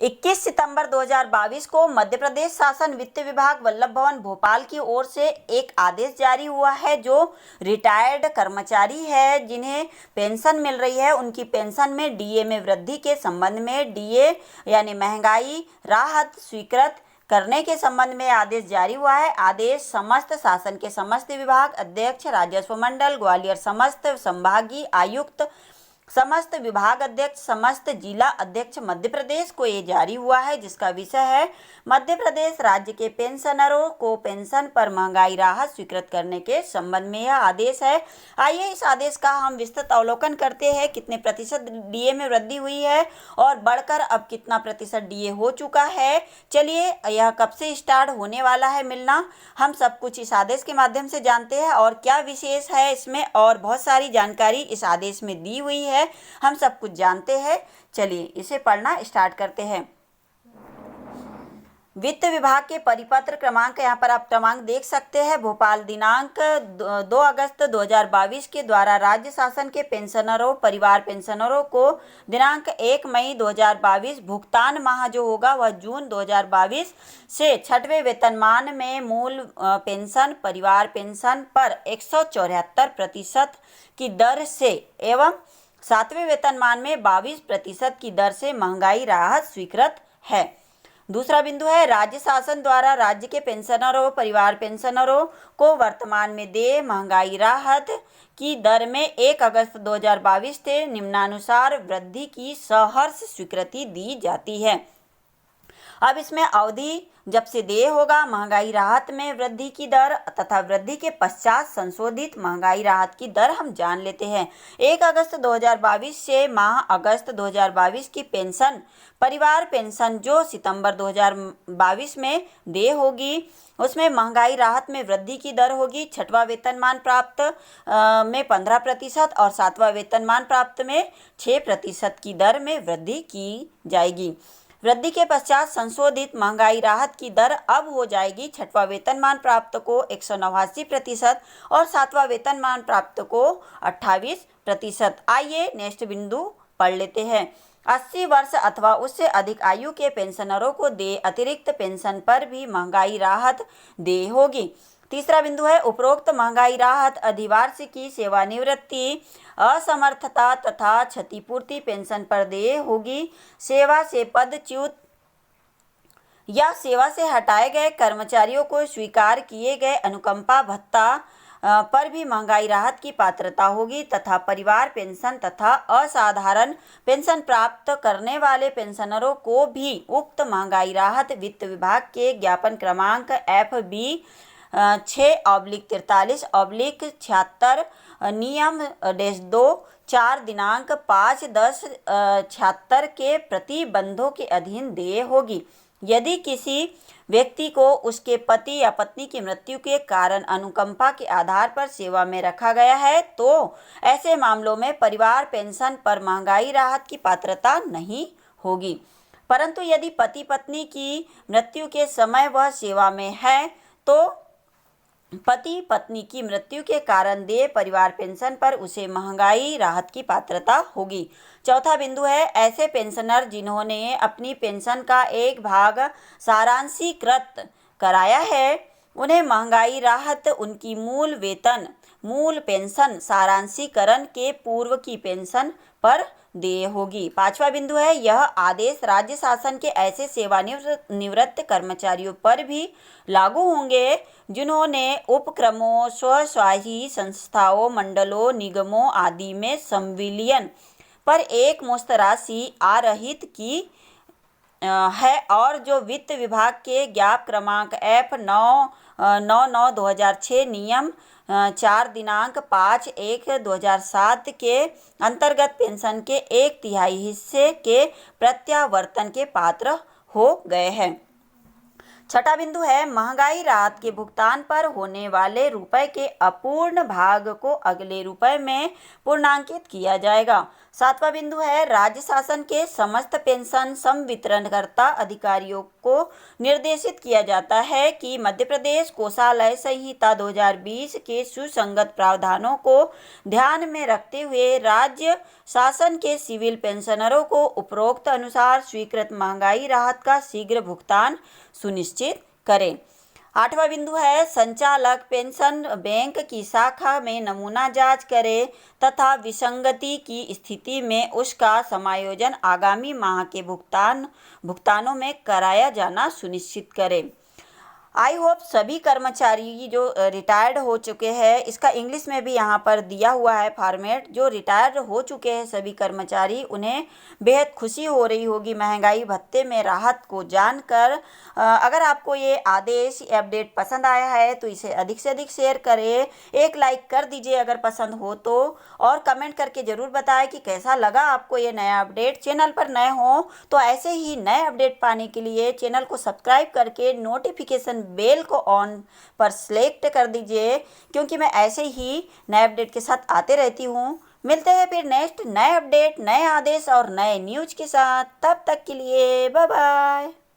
21 सितंबर 2022 को मध्य प्रदेश शासन वित्त विभाग वल्लभ भवन भोपाल की ओर से एक आदेश जारी हुआ है। जो रिटायर्ड कर्मचारी है जिन्हें पेंशन मिल रही है, उनकी पेंशन में डीए में वृद्धि के संबंध में डीए यानी महंगाई राहत स्वीकृत करने के संबंध में आदेश जारी हुआ है। आदेश समस्त शासन के समस्त विभाग अध्यक्ष, राजस्व मंडल ग्वालियर, समस्त संभागीय आयुक्त, समस्त विभाग अध्यक्ष, समस्त जिला अध्यक्ष मध्य प्रदेश को ये जारी हुआ है, जिसका विषय है मध्य प्रदेश राज्य के पेंशनरों को पेंशन पर महंगाई राहत स्वीकृत करने के संबंध में यह आदेश है। आइए इस आदेश का हम विस्तृत अवलोकन करते हैं। कितने प्रतिशत डीए में वृद्धि हुई है और बढ़कर अब कितना प्रतिशत डीए हो चुका है। चलिए, यह कब से स्टार्ट होने वाला है मिलना, हम सब कुछ इस आदेश के माध्यम से जानते हैं और क्या विशेष है इसमें, और बहुत सारी जानकारी इस आदेश में दी हुई है, हम सब कुछ जानते हैं। चलिए इसे पढ़ना स्टार्ट करते हैं। वित्त विभाग के परिपत्र क्रमांक, यहाँ पर आप क्रमांक देख सकते हैं। भोपाल दिनांक 2 अगस्त 2022 के द्वारा राज्य शासन के पेंशनरों परिवार पेंशनरों को दिनांक 1 मई 2022 भुगतान माह जो होगा वह जून 2022 से 6वें वेतनमान में मूल पेंशन परिवार पेंशन पर 174% की दर से एवं 7वें वेतनमान में 22% की दर से महंगाई राहत स्वीकृत है। दूसरा बिंदु है, राज्य शासन द्वारा राज्य के पेंशनरों परिवार पेंशनरों को वर्तमान में देय महंगाई राहत की दर में 1 अगस्त 2022 से निम्नानुसार वृद्धि की सहर्ष स्वीकृति दी जाती है। अब इसमें अवधि जब से देय होगा, महंगाई राहत में वृद्धि की दर तथा वृद्धि के पश्चात संशोधित महंगाई राहत की दर हम जान लेते हैं। 1 अगस्त 2022 से माह अगस्त 2022 की पेंशन परिवार पेंशन जो सितंबर 2022 में देय होगी, उसमें महंगाई राहत में वृद्धि की दर होगी 6वां वेतनमान प्राप्त में 15% और 7वां वेतनमान प्राप्त में 6% की दर में वृद्धि की जाएगी। वृद्धि के पश्चात संशोधित महंगाई राहत की दर अब हो जाएगी 6वां वेतनमान प्राप्त को 189% और 7वां वेतनमान प्राप्त को 28%। आइए नेक्स्ट बिंदु पढ़ लेते हैं। 80 वर्ष अथवा उससे अधिक आयु के पेंशनरों को देय अतिरिक्त पेंशन पर भी महंगाई राहत देय होगी। तीसरा बिंदु है, उपरोक्त महंगाई राहत अधिवार्षिकी सेवानिवृत्ति असमर्थता तथा क्षतिपूर्ति पेंशन पर देय होगी। सेवा से पदच्युत या सेवा से हटाए गए कर्मचारियों को स्वीकार किए गए अनुकंपा भत्ता पर भी महंगाई राहत की पात्रता होगी तथा परिवार पेंशन तथा असाधारण पेंशन प्राप्त करने वाले पेंशनरों को भी उक्त महंगाई राहत वित्त विभाग के ज्ञापन क्रमांक FB 6/43/76 नियम -2 4 दिनांक 5/10/76 के प्रतिबंधों के अधीन देय होगी। यदि किसी व्यक्ति को उसके पति या पत्नी की मृत्यु के कारण अनुकंपा के आधार पर सेवा में रखा गया है तो ऐसे मामलों में परिवार पेंशन पर महंगाई राहत की पात्रता नहीं होगी। परंतु यदि पति पत्नी की मृत्यु के समय वह सेवा में है तो पति पत्नी की मृत्यु के कारण देय परिवार पेंशन पर उसे महंगाई राहत की पात्रता होगी। चौथा बिंदु है, ऐसे पेंशनर जिन्होंने अपनी पेंशन का एक भाग सारांशीकृत कराया है उन्हें महंगाई राहत उनकी मूल वेतन मूल पेंशन सारांशीकरण के पूर्व की पेंशन पर देय होगी। पांचवा बिंदु है, यह आदेश राज्य शासन के ऐसे सेवानिवृत्त कर्मचारियों पर भी लागू होंगे जिन्होंने उपक्रमों स्वशासी संस्थाओं मंडलों निगमों आदि में संविलियन पर एक मुश्त राशि आरहित की है और जो वित्त विभाग के ज्ञाप क्रमांक F999/2006 नियम 4 दिनांक 5/1/2007 के अंतर्गत पेंशन के 1/3 हिस्से के प्रत्यावर्तन के पात्र हो गए हैं। छठा बिंदु है, महंगाई राहत के भुगतान पर होने वाले रुपए के अपूर्ण भाग को अगले रुपए में पूर्णांकित किया जाएगा। सातवां बिंदु है राज्य शासन के समस्त पेंशन संवितरणकर्ता अधिकारियों को निर्देशित किया जाता है कि मध्य प्रदेश कोषालय संहिता 2020 के सुसंगत प्रावधानों को ध्यान में रखते हुए राज्य शासन के सिविल पेंशनरों को उपरोक्त अनुसार स्वीकृत महंगाई राहत का शीघ्र भुगतान सुनिश्चित करें। आठवां बिंदु है संचालक पेंशन बैंक की शाखा में नमूना जांच करे तथा विसंगति की स्थिति में उसका समायोजन आगामी माह के भुगतानों में कराया जाना सुनिश्चित करे। आई होप सभी कर्मचारी जो रिटायर्ड हो चुके हैं, इसका इंग्लिश में भी यहाँ पर दिया हुआ है फॉर्मेट, जो रिटायर्ड हो चुके हैं सभी कर्मचारी, उन्हें बेहद खुशी हो रही होगी महंगाई भत्ते में राहत को जानकर। अगर आपको ये आदेश अपडेट पसंद आया है तो इसे अधिक से अधिक शेयर करें, एक लाइक कर दीजिए अगर पसंद हो तो, और कमेंट करके ज़रूर बताएं कि कैसा लगा आपको ये नया अपडेट। चैनल पर नए हो तो ऐसे ही नए अपडेट पाने के लिए चैनल को सब्सक्राइब करके नोटिफिकेशन बेल को ऑन पर सेलेक्ट कर दीजिए, क्योंकि मैं ऐसे ही नए अपडेट के साथ आते रहती हूँ। मिलते हैं फिर नेक्स्ट नए अपडेट, नए आदेश और नए न्यूज के साथ। तब तक के लिए बाय बाय।